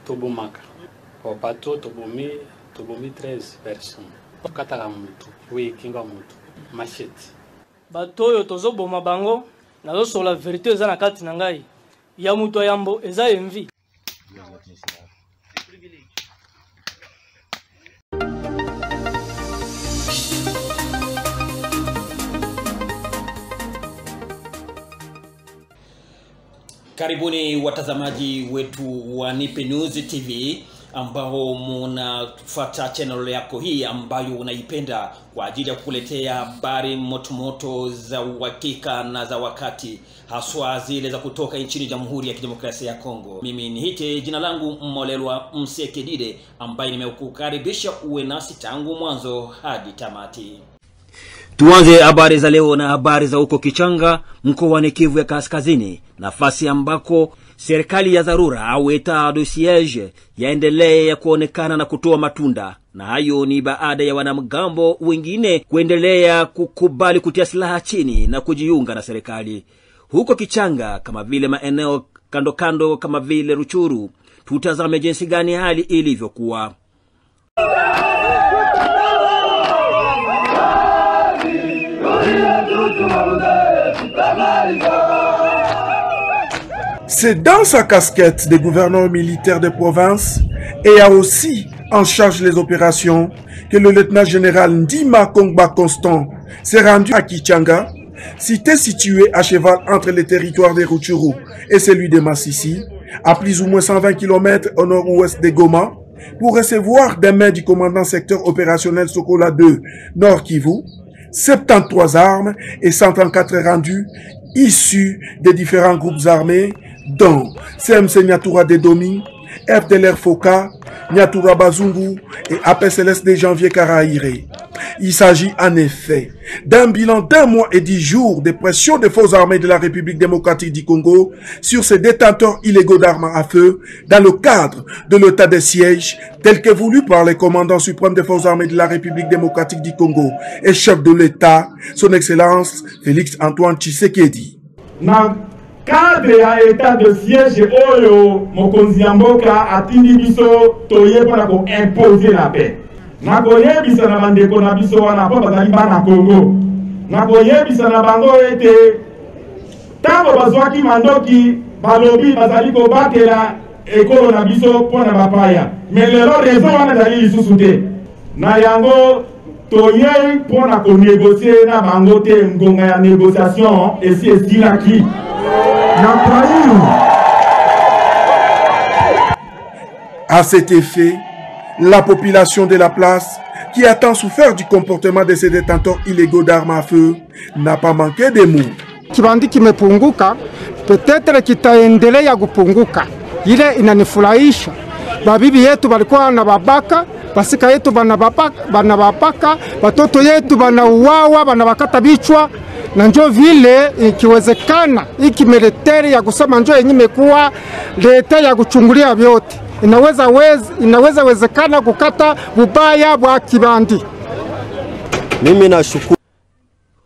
tobomaka. Au bateau tobomi 13 personnes. Kataka mutu, oui, kinga mutu, machete. Bateau yo tozo boma bango, nazo sur la vérité eza na kati na ngai. Ya mutu yambo eza envie. Karibuni watazamaji wetu wa Nipe News TV ambao mnafuata channel yako hii ambayo unaipenda kwa ajili ya kukuletea habari motomoto za uhakika na za wakati, haswa zile za kutoka nchini Jamhuri ya Kidemokrasia ya Kongo. Mimi ni hite jina langu Mmolelwa Msekedide ambaye nimekukaribisha uwe nasi tangu mwanzo hadi tamati. Tuanze habari za leo na habari za huko Kichanga, mkoani Kivu ya Kaskazini, nafasi ambako serikali ya dharura au etat de siege yaendelea kuonekana na kutoa matunda, na hayo ni baada ya wanamgambo wengine kuendelea kukubali kutia silaha chini na kujiunga na serikali. Huko Kichanga kama vile maeneo kando kando kama vile Ruchuru, tutazame jinsi gani hali ilivyokuwa. C'est dans sa casquette de gouverneur militaire de province et a aussi en charge les opérations que le lieutenant-général Ndima Kongba Constant s'est rendu à Kichanga, cité située à cheval entre les territoires de Rutshuru et celui de Masisi, à plus ou moins 120 km au nord-ouest de Goma, pour recevoir des mains du commandant secteur opérationnel Sokola 2 Nord Kivu 73 armes et 134 rendus issus des différents groupes armés dont CMC Nyatura Dedomi, FDLR Foka, Nyatura Bazungu et APCLS de Janvier Karaïre. Il s'agit en effet d'un bilan d'1 mois et 10 jours de pression des forces armées de la République démocratique du Congo sur ces détenteurs illégaux d'armes à feu dans le cadre de l'état de siège tel que voulu par le commandant suprême des forces armées de la République démocratique du Congo et chef de l'État, son Excellence Félix Antoine Tshisekedi. Cadre ya état de siège oyo mokonzi ya mboka atindi biso toyeba ko imposer la paix. Na koyebisa na bandeko na biso wana po bazali bana Congo. Na koyebisa na bango ete tango bazwaki mandoki balobi bazali ko batela ekolo na biso po na bapaya. Mais lelo raison wana dali lisusu te. Na yango toye po na ko négocier na bango te ngonga ya négociation esi esilaki. À cet effet, la population de la place, qui a tant souffert du comportement de ces détenteurs illégaux d'armes à feu, n'a pas manqué de mots. Kibandi kimepunguka, peut-être kitaendelea kupunguka. Ile inanifurahisha. Babibi yetu walikuwa na babaka, basika yetu banabapaka, watoto yetu banauawa, banabakata bichwa. Na njo vile ikiwezekana iki military ya kusema njo yenye imekuwa leta ya kuchungulia vyote inaweza wezekana kukata bubaya bwa Kibandi. Mimi nashukuru.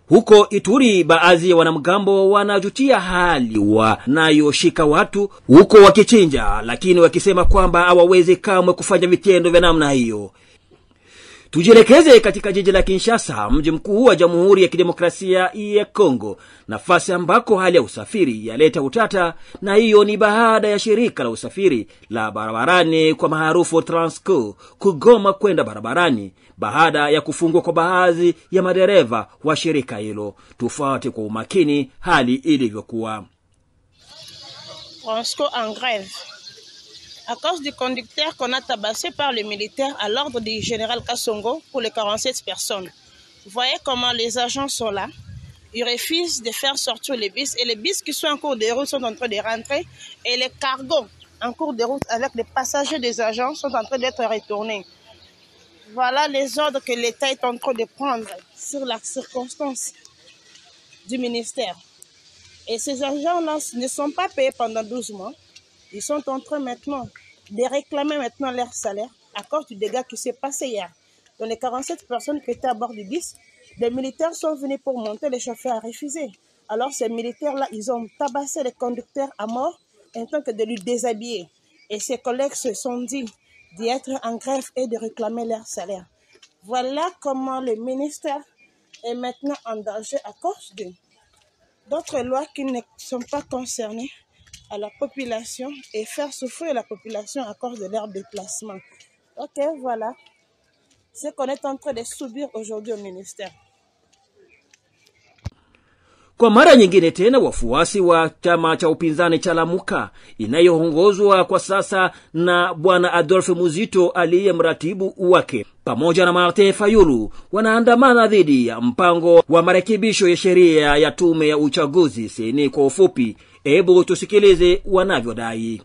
Huko Ituri baadhi ya wanamgambo wanajutia hali wanayoshika watu huko wakichinja, lakini wakisema kwamba hawawezi kamwe kufanya vitendo vya namna hiyo. Tujielekeze katika jiji la Kinshasa, mji mkuu wa Jamhuri ya Kidemokrasia ya Kongo, nafasi ambako hali ya usafiri yaleta utata, na hiyo ni baada ya shirika la usafiri la barabarani kwa maarufu Transco kugoma kwenda barabarani baada ya kufungwa kwa baadhi ya madereva wa shirika hilo. Tufuate kwa umakini hali ilivyokuwa. Transco en grève à cause du conducteur qu'on a tabassé par les militaires à l'ordre du général Kassongo pour les 47 personnes. Vous voyez comment les agents sont là. Ils refusent de faire sortir les bus et les bus qui sont en cours de route sont en train de rentrer et les cargos en cours de route avec les passagers des agents sont en train d'être retournés. Voilà les ordres que l'État est en train de prendre sur la circonstance du ministère. Et ces agents-là ne sont pas payés pendant 12 mois. Ils sont en train maintenant de réclamer maintenant leur salaire à cause du dégât qui s'est passé hier. Dans les 47 personnes qui étaient à bord du bus, des militaires sont venus pour monter, les chauffeurs a refusé. Alors ces militaires-là, ils ont tabassé les conducteurs à mort en tant que de lui déshabiller. et ses collègues se sont dit d'y être en grève et de réclamer leur salaire. Voilà comment le ministère est maintenant en danger à cause d'autres lois qui ne sont pas concernées à la population et faire souffrir la population à cause de leur déplacement. Ok, voilà ce qu'on est en train de subir aujourd'hui au ministère. Kwa mara nyingine tena, wafuasi wa chama cha upinzani cha Lamuka inayoongozwa kwa sasa na bwana Adolphe Muzito aliye mratibu wake pamoja na Martin Fayulu wanaandamana dhidi ya mpango wa marekebisho ya sheria ya tume ya uchaguzi seni kwa ufupi. Hebu tusikilize wanavyodai.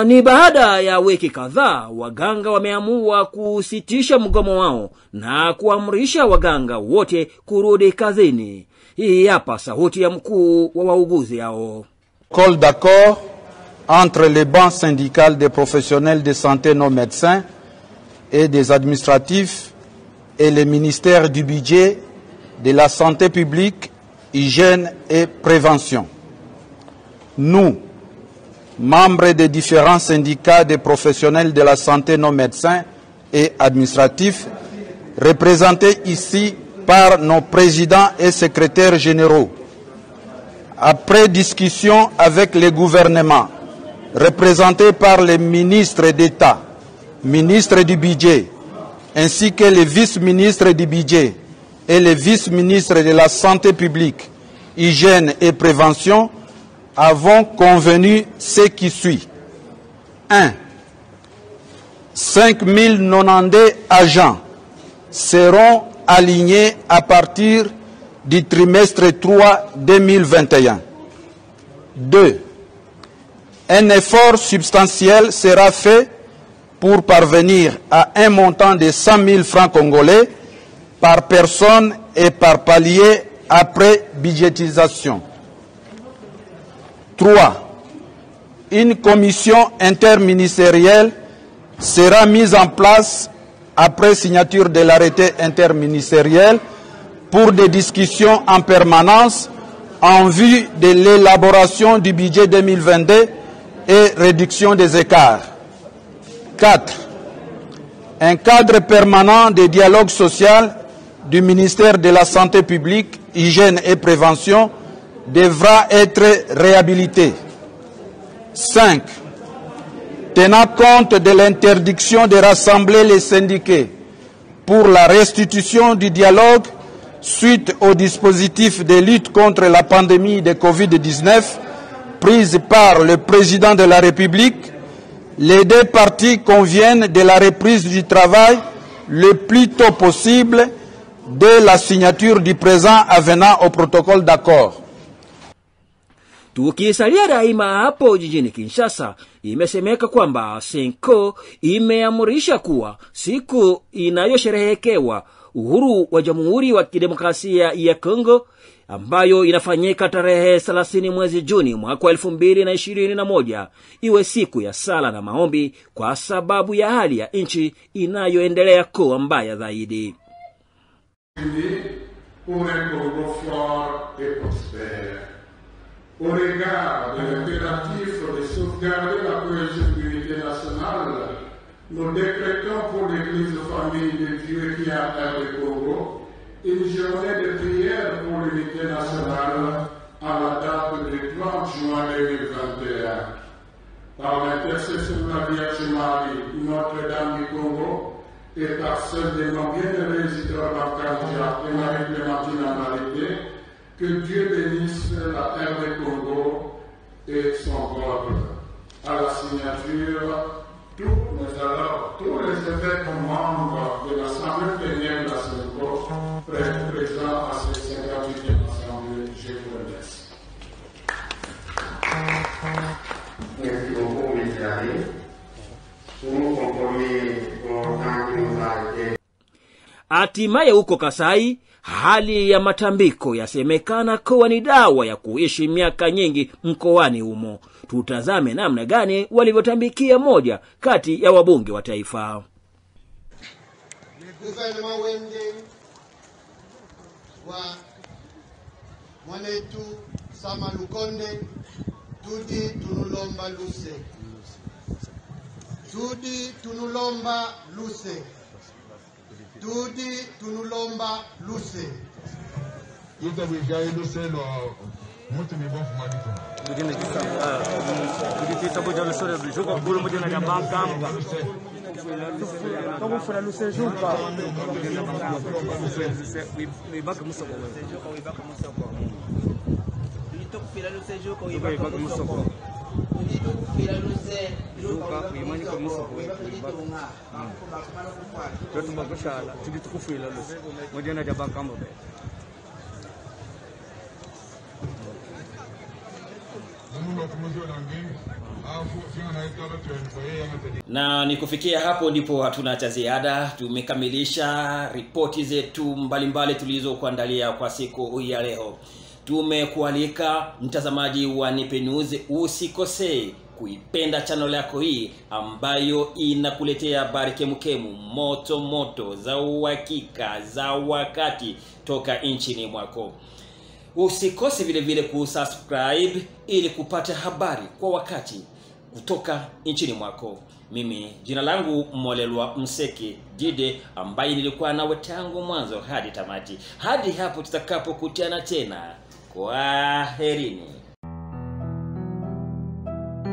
Ni baada ya wiki kadhaa waganga wameamua kusitisha mgomo wao na kuamrisha waganga wote kurudi kazini. Hii hapa sauti ya mkuu wa wauguzi hao. Col d'accord entre les banques syndicales des professionnels de santé non médecins et des administratifs et le ministère du budget, de la santé publique, hygiène et prévention. Nous, membres des différents syndicats des professionnels de la santé non médecins et administratifs, représentés ici par nos présidents et secrétaires généraux, après discussion avec le gouvernement, représenté par les ministres d'État, ministres du budget, ainsi que les vice-ministres du budget et les vice-ministres de la santé publique, hygiène et prévention, avons convenu ce qui suit. 1. 5092 agents seront alignés à partir du trimestre 3 2021. 2. Un effort substantiel sera fait pour parvenir à un montant de 100 000 francs congolais par personne et par palier après budgétisation. 3. Une commission interministérielle sera mise en place après signature de l'arrêté interministériel pour des discussions en permanence en vue de l'élaboration du budget 2022 et réduction des écarts. 4. Un cadre permanent de dialogue social du ministère de la Santé publique, Hygiène et Prévention devra être réhabilité. 5. Tenant compte de l'interdiction de rassembler les syndiqués pour la restitution du dialogue suite au dispositif de lutte contre la pandémie de Covid-19 prise par le président de la République, les deux parties conviennent de la reprise du travail le plus tôt possible dès la signature du présent avenant au protocole d'accord. Tukisalia daima hapo jijini Kinshasa, imesemeka kwamba Senko imeamurisha kuwa siku inayosherehekewa uhuru wa Jamhuri wa Kidemokrasia ya Kongo ambayo inafanyika tarehe 30 mwezi Juni mwaka 2021 iwe siku ya sala na maombi kwa sababu ya hali ya nchi inayoendelea kuwa mbaya zaidi. Au regard de l'impératif de sauvegarder la cohésion de l'unité nationale, nous décrétons pour l'Église famille de Dieu qui a le Congo une journée de prière pour l'unité nationale à la date du 30 juin 2021. Par l'intercession de la Vierge Marie, Notre-Dame du Congo, et par celle des non bienheureux Isidore Bakandia et Marie-Clémentine Amarité, que Dieu bénisse la terre du Congo et son peuple. À la signature, tous les évêques membres de l'Assemblée plénière de la Sénégal présents à cette 58e Assemblée, je vous remercie. Merci beaucoup, mes amis. Pour nous conformer au temps qui nous a été. Hatimaye huko Kasai, hali ya matambiko yasemekana kuwa ni dawa ya kuishi miaka nyingi mkoani humo. Tutazame namna gani walivyotambikia moja kati ya wabunge wa taifa. Gouvernement wende wa mwanetu Sama Lukonde tudi tunulomba luse. Tudi tunulomba luse. Tudi tunulomba luse. Yuta bijaye luse lo mutu ni bofu madiko. Begini kita boja luse lo juga bulu moja na banka. Kamu fura luse juga. Ibaka musoko. Ibaka musoko. Itu fura luse juga ibaka musoko. Juga imani kwa musoko. Jotu magoshala tulitukufila luse. Moja na banka mbe. Na ni kufikia hapo ndipo hatuna cha ziada. Tumekamilisha ripoti zetu mbalimbali tulizokuandalia kwa siku ya leo. Tumekualika mtazamaji wa Nipe News, usikose kuipenda channel yako hii ambayo inakuletea habari kemukemu moto moto za uhakika za wakati toka nchini mwako. Usikose vile vile kusubscribe ili kupata habari kwa wakati kutoka nchini mwako. Mimi jina langu Molelwa Mseki Dide, ambaye nilikuwa nawe tangu mwanzo hadi tamati. Hadi hapo tutakapokutana tena. Kwaherini.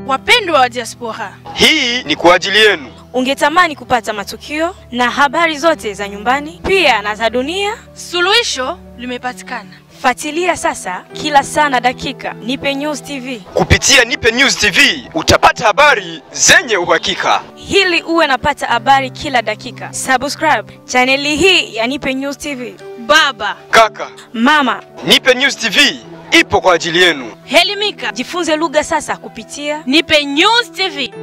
Wapendwa wa diaspora, hii ni kwa ajili yenu. Ungetamani kupata matukio na habari zote za nyumbani pia na za dunia? Suluhisho limepatikana. Fuatilia sasa kila saa na dakika Nipe News TV. Kupitia Nipe News TV utapata habari zenye uhakika. Hili uwe napata habari kila dakika. Subscribe chaneli hii ya Nipe News TV. Baba, kaka, mama, Nipe News TV ipo kwa ajili yenu. Helimika, jifunze lugha sasa kupitia Nipe News TV.